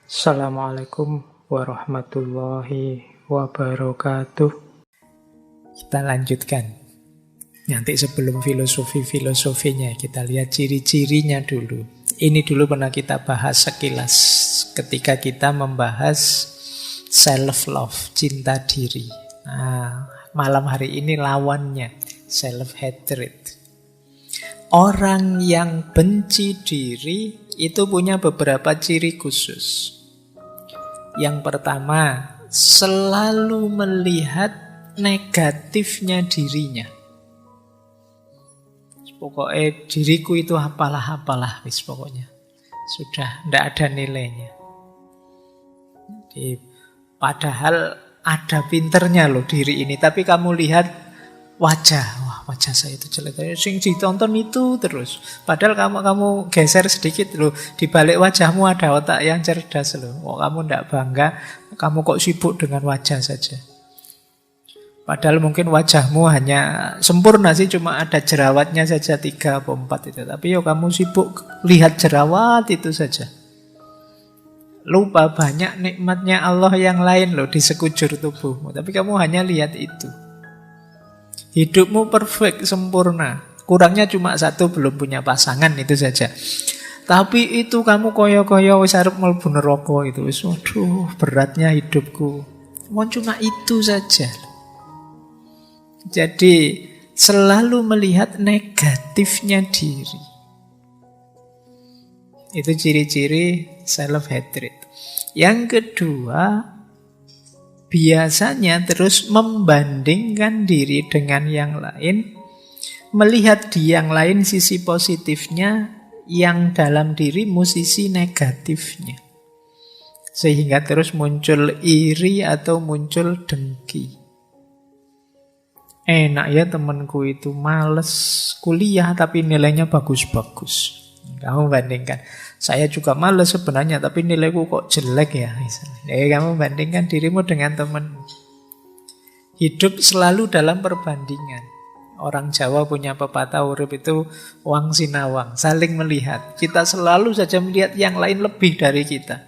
Assalamualaikum warahmatullahi wabarakatuh. Kita lanjutkan. Nanti sebelum filosofinya, kita lihat ciri-cirinya dulu. Ini dulu pernah kita bahas sekilas ketika kita membahas self-love, cinta diri. Nah, malam hari ini lawannya, self-hatred. Orang yang benci diri itu punya beberapa ciri khusus. Yang pertama, selalu melihat negatifnya dirinya. Pokoknya diriku itu apalah, wis pokoknya. Sudah tidak ada nilainya. Padahal ada pinternya loh diri ini, tapi kamu lihat wajah saya itu jelek, sing ditonton itu terus. Padahal kamu geser sedikit loh, di balik wajahmu ada otak yang cerdas loh. Kamu tidak bangga, kamu kok sibuk dengan wajah saja. Padahal mungkin wajahmu hanya sempurna sih, cuma ada jerawatnya saja 3 atau 4 itu. Tapi kamu sibuk lihat jerawat itu saja. Lupa banyak nikmatnya Allah yang lain loh di sekujur tubuhmu. Tapi kamu hanya lihat itu. Hidupmu perfect, sempurna. Kurangnya cuma 1, belum punya pasangan, itu saja. Tapi itu kamu koyo-koyo wis arep mlebu neraka itu. Waduh, beratnya hidupku. Mau cuma itu saja. Jadi selalu melihat negatifnya diri. Itu ciri-ciri self-hatred. Yang kedua, biasanya terus membandingkan diri dengan yang lain, melihat di yang lain sisi positifnya, yang dalam dirimu sisi negatifnya. Sehingga terus muncul iri atau muncul dengki. Enak ya temanku itu males kuliah tapi nilainya bagus-bagus. Kamu bandingkan, saya juga males sebenarnya tapi nilaiku kok jelek ya. Kamu bandingkan dirimu dengan temanmu. Hidup selalu dalam perbandingan. Orang Jawa punya pepatah urip itu wang sinawang, saling melihat. Kita selalu saja melihat yang lain lebih dari kita.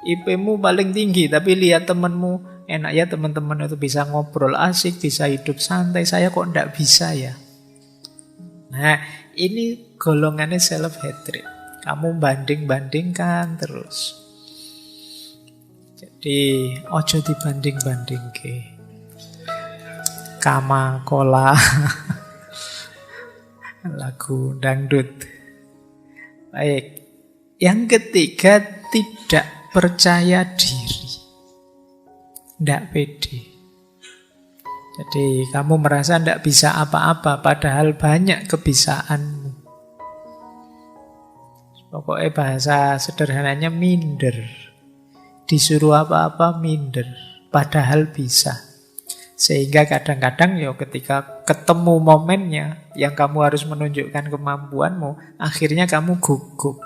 IP-mu paling tinggi tapi lihat temanmu, enak ya teman-teman itu bisa ngobrol asik, bisa hidup santai, saya kok enggak bisa ya. Nah, ini golongannya self-hatred. Kamu banding-bandingkan terus. Jadi, ojo dibanding-banding ke. Kama kola. Lagu dangdut. Baik. Yang ketiga, tidak percaya diri. Tidak pede. Jadi kamu merasa tidak bisa apa-apa, padahal banyak kebisaanmu. Pokoknya bahasa sederhananya minder. Disuruh apa-apa minder, padahal bisa. Sehingga kadang-kadang ketika ketemu momennya yang kamu harus menunjukkan kemampuanmu, akhirnya kamu gugup.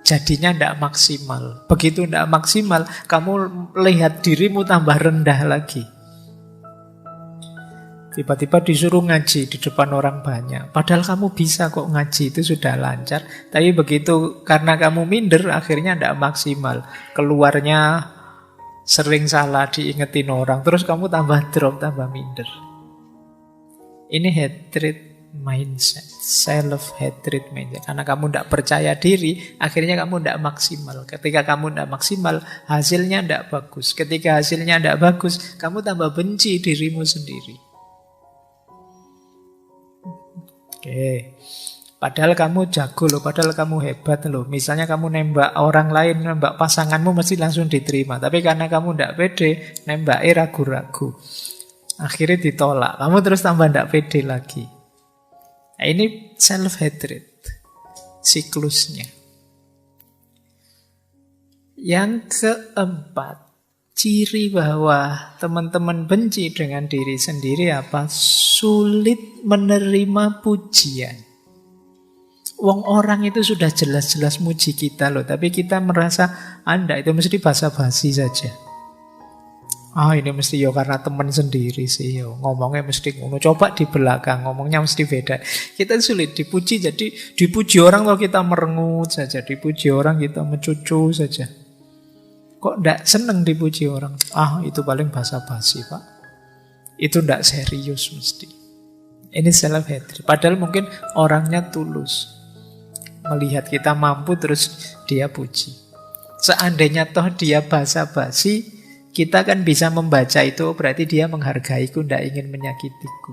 Jadinya tidak maksimal. Begitu tidak maksimal, kamu lihat dirimu tambah rendah lagi. Tiba-tiba disuruh ngaji di depan orang banyak. Padahal kamu bisa kok ngaji, itu sudah lancar. Tapi begitu karena kamu minder, akhirnya tidak maksimal. Keluarnya sering salah diingetin orang. Terus kamu tambah drop, tambah minder. Ini hatred mindset, self-hatred mindset. Karena kamu tidak percaya diri, akhirnya kamu tidak maksimal. Ketika kamu tidak maksimal, hasilnya tidak bagus. Ketika hasilnya tidak bagus, kamu tambah benci dirimu sendiri. Oke, padahal kamu jago loh, padahal kamu hebat loh. Misalnya kamu nembak orang lain, nembak pasanganmu mesti langsung diterima. Tapi karena kamu tidak pede, nembaknya ragu-ragu. Akhirnya ditolak, kamu terus tambah tidak pede lagi. Nah, ini self-hatred, siklusnya. Yang keempat, ciri bahwa teman-teman benci dengan diri sendiri apa? Sulit menerima pujian. Wong orang itu sudah jelas-jelas muji kita loh, tapi kita merasa Anda itu mesti basa-basi saja. Ah ini mesti yo karena teman sendiri sih yo. Ngomongnya mesti ngono. Coba di belakang ngomongnya mesti beda. Kita sulit dipuji, jadi dipuji orang kalau kita merengut saja, dipuji orang kita mencucu saja. Kok ndak seneng dipuji orang? Ah itu paling basa-basi pak. Itu ndak serius mesti. Ini self hatred. Padahal mungkin orangnya tulus. Melihat kita mampu terus dia puji. Seandainya toh dia basa-basi, kita kan bisa membaca itu berarti dia menghargaiku, ndak ingin menyakitiku.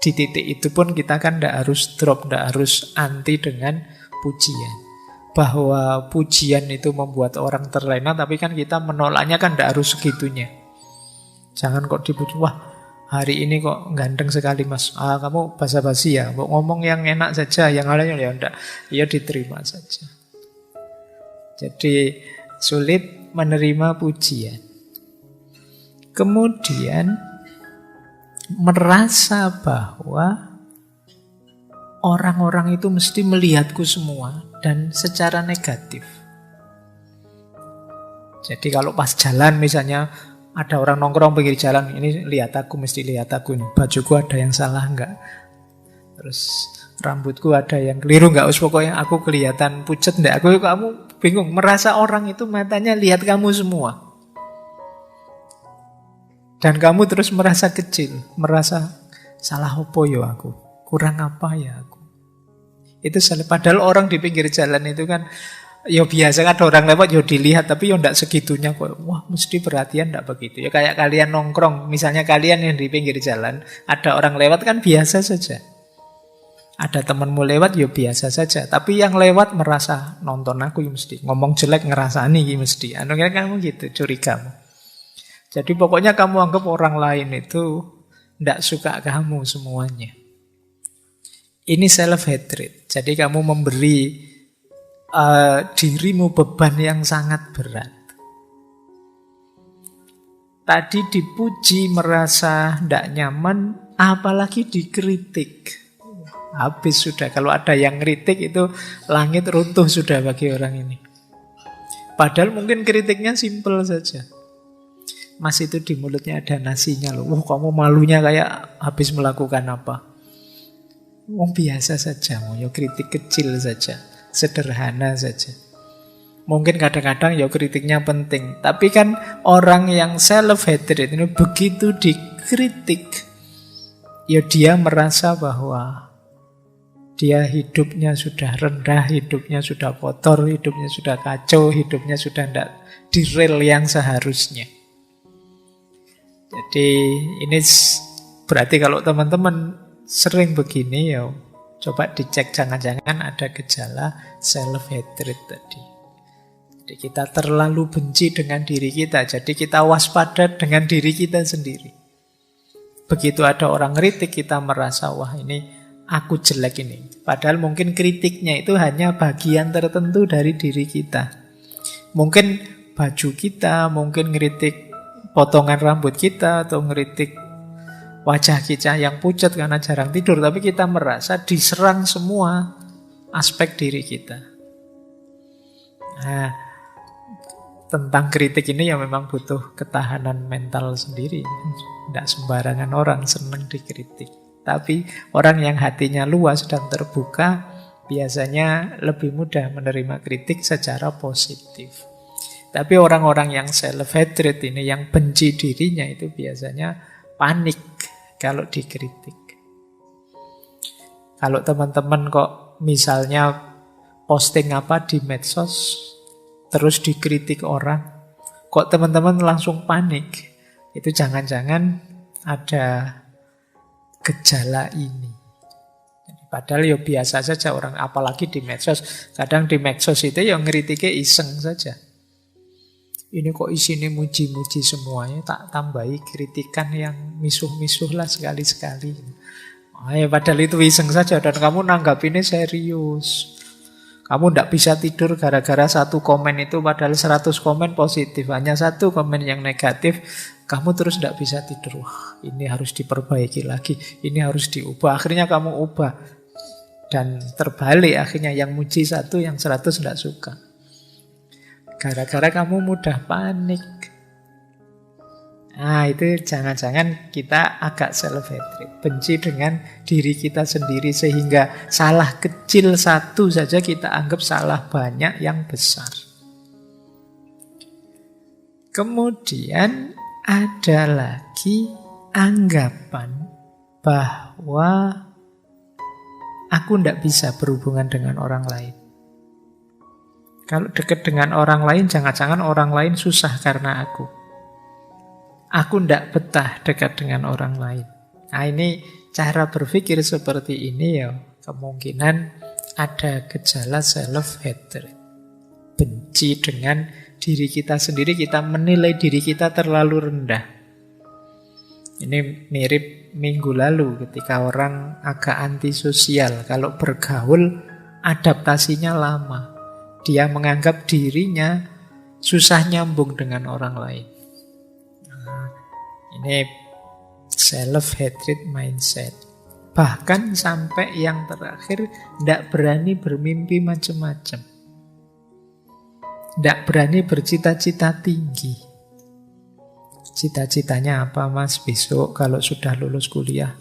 Di titik itu pun kita kan ndak harus drop, ndak harus anti dengan pujian. Bahwa pujian itu membuat orang terlena, tapi kan kita menolaknya kan ndak harus segitunya. Jangan kok dipuji, wah hari ini kok ganteng sekali mas. Ah kamu basa-basi ya, mau ngomong yang enak saja, yang lainnya ya ndak. Ya diterima saja. Jadi sulit menerima pujian. Kemudian merasa bahwa orang-orang itu mesti melihatku semua dan secara negatif. Jadi kalau pas jalan misalnya ada orang nongkrong pinggir jalan, ini lihat aku, mesti lihat aku, ini bajuku ada yang salah enggak, terus rambutku ada yang keliru enggak, pokoknya aku kelihatan pucet enggak, kamu bingung, merasa orang itu matanya lihat kamu semua. Dan kamu terus merasa kecil, merasa salah apa ya aku, kurang apa ya aku. Itu salah. Padahal orang di pinggir jalan itu kan, ya biasa kan ada orang lewat, ya dilihat, tapi ya enggak segitunya kok. Wah mesti perhatian, enggak begitu. Ya kayak kalian nongkrong, misalnya kalian yang di pinggir jalan, ada orang lewat kan biasa saja. Ada temanmu lewat ya biasa saja. Tapi yang lewat merasa nonton aku ya mesti. Ngomong jelek ngerasani ya mesti. Anugerah kamu gitu, curigamu. Jadi pokoknya kamu anggap orang lain itu tidak suka kamu semuanya. Ini self-hatred. Jadi kamu memberi dirimu beban yang sangat berat. Tadi dipuji merasa tidak nyaman, apalagi dikritik. Habis sudah, kalau ada yang kritik itu langit runtuh sudah bagi orang ini. Padahal mungkin kritiknya simpel saja. Mas itu di mulutnya ada nasinya loh. Wah kamu malunya kayak habis melakukan apa. Biasa saja, ya kritik kecil saja, sederhana saja. Mungkin kadang-kadang ya kritiknya penting. Tapi kan orang yang self-hatred ini begitu dikritik, ya dia merasa bahwa dia hidupnya sudah rendah, hidupnya sudah kotor, hidupnya sudah kacau, hidupnya sudah tidak di rel yang seharusnya. Jadi ini berarti kalau teman-teman sering begini ya coba dicek, jangan-jangan ada gejala self-hatred tadi. Jadi kita terlalu benci dengan diri kita, jadi kita waspada dengan diri kita sendiri. Begitu ada orang kritik kita merasa wah ini aku jelek ini. Padahal mungkin kritiknya itu hanya bagian tertentu dari diri kita. Mungkin baju kita, mungkin ngeritik potongan rambut kita, atau ngeritik wajah kita yang pucat karena jarang tidur. Tapi kita merasa diserang semua aspek diri kita. Nah, tentang kritik ini ya memang butuh ketahanan mental sendiri. Tidak sembarangan orang senang dikritik. Tapi orang yang hatinya luas dan terbuka biasanya lebih mudah menerima kritik secara positif. Tapi orang-orang yang self-hatred ini, yang benci dirinya itu biasanya panik kalau dikritik. Kalau teman-teman kok misalnya posting apa di medsos terus dikritik orang, kok teman-teman langsung panik, itu jangan-jangan ada gejala ini. Padahal ya biasa saja orang, apalagi di medsos. Kadang di medsos itu yang ngeritiknya iseng saja. Ini kok isinya muji-muji semuanya, tak tambahi kritikan yang misuh-misuh lah sekali-sekali. Padahal itu iseng saja dan kamu nanggapinnya serius. Kamu tidak bisa tidur gara-gara satu komen itu, padahal 100 komen positif. Hanya satu komen yang negatif, kamu terus tidak bisa tidur. Wah, ini harus diperbaiki lagi, ini harus diubah. Akhirnya kamu ubah. Dan terbalik akhirnya, yang muji satu, yang 100 tidak suka. Gara-gara kamu mudah panik. Nah, itu jangan-jangan kita agak self-hatred. Benci dengan diri kita sendiri sehingga salah kecil satu saja kita anggap salah banyak yang besar. Kemudian ada lagi anggapan bahwa aku tidak bisa berhubungan dengan orang lain. Kalau dekat dengan orang lain, jangan-jangan orang lain susah karena aku. Aku tidak betah dekat dengan orang lain. Nah, ini cara berpikir seperti ini ya, kemungkinan ada gejala self-hatred. Benci dengan diri kita sendiri, kita menilai diri kita terlalu rendah. Ini mirip minggu lalu ketika orang agak antisosial. Kalau bergaul, adaptasinya lama. Dia menganggap dirinya susah nyambung dengan orang lain. Ini self-hatred mindset. Bahkan sampai yang terakhir tidak berani bermimpi macam-macam. Tidak berani bercita-cita tinggi. Cita-citanya apa mas besok kalau sudah lulus kuliah?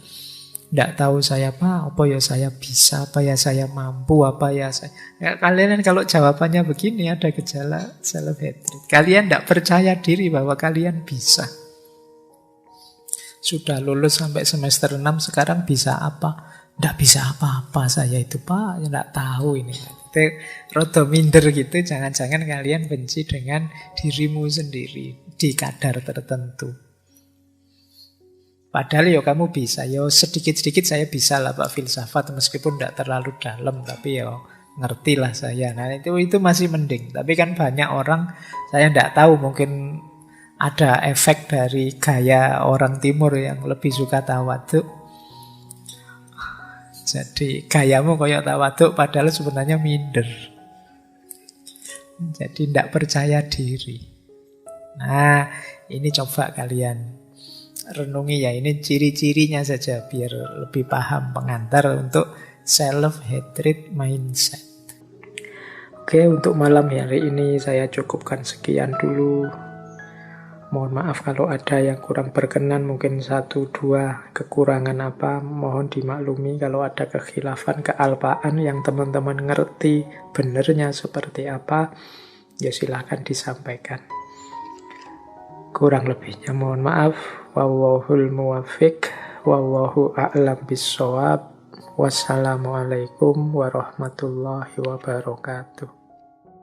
Tidak tahu saya apa ya saya bisa, apa ya saya mampu, apa ya saya... Ya, kalian kalau jawabannya begini ada gejala self-hatred. Kalian tidak percaya diri bahwa kalian bisa. Sudah lulus sampai semester 6, sekarang bisa apa? Tidak bisa apa-apa saya itu pak, tidak tahu ini. Itu rada minder gitu, jangan-jangan kalian benci dengan dirimu sendiri di kadar tertentu. Padahal ya kamu bisa, ya sedikit-sedikit saya bisa lah Pak filsafat, meskipun tidak terlalu dalam, tapi ya ngerti lah saya. Nah itu masih mending, tapi kan banyak orang, saya tidak tahu mungkin ada efek dari gaya orang timur yang lebih suka tawaduk. Jadi gayamu kayak tawaduk padahal sebenarnya minder. Jadi tidak percaya diri. Nah, ini coba kalian renungi ya. Ini ciri-cirinya saja biar lebih paham pengantar untuk self-hatred mindset. Oke, untuk malam hari ini saya cukupkan sekian dulu. Mohon maaf kalau ada yang kurang berkenan, mungkin 1-2 kekurangan apa, mohon dimaklumi. Kalau ada kekhilafan, kealpaan yang teman-teman ngerti benernya seperti apa, ya silahkan disampaikan. Kurang lebihnya mohon maaf. Wallahul muwaffiq, wallahu a'lam bissawab. Wassalamualaikum warahmatullahi wabarakatuh.